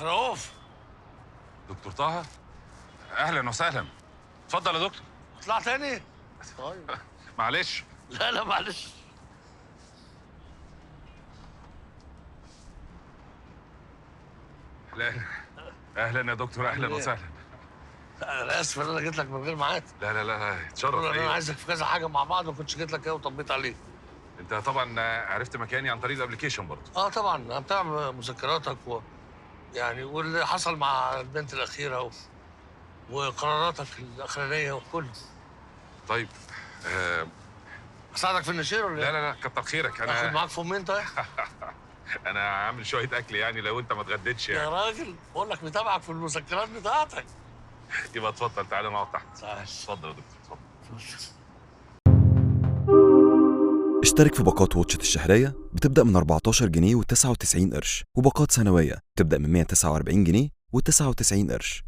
رؤوف. دكتور طه، اهلا وسهلا. اتفضل يا دكتور. اطلع تاني. طيب. معلش. لا معلش. لا، اهلا يا دكتور، اهلا وسهلا. انا اسف ان انا جيت لك من غير ميعاد. لا لا لا، اتشرف. انا عايزك في كذا حاجه مع بعض، ما كنتش جيت لك ايه وطبيت عليك. انت طبعا عرفت مكاني عن طريق الابلكيشن برضه. طبعا انا متابع مذكراتك يعني واللي حصل مع البنت الاخيره وقراراتك الاخرانيه وكله. طيب. اساعدك في النشير ولا لا إيه؟ لا لا، كتر خيرك. اخد معاك فمين طيب؟ انا عامل شويه اكل يعني لو انت ما اتغديتش يا يعني. راجل بقول لك متابعك في المذكرات بتاعتك. يبقى اتفضل، تعالى نقعد تحت. تعال. اتفضل يا دكتور، اتفضل. اشترك في باقات واتشت الشهرية بتبدأ من 14 جنيه و99 قرش، وباقات سنوية بتبدأ من 149 جنيه و99 قرش.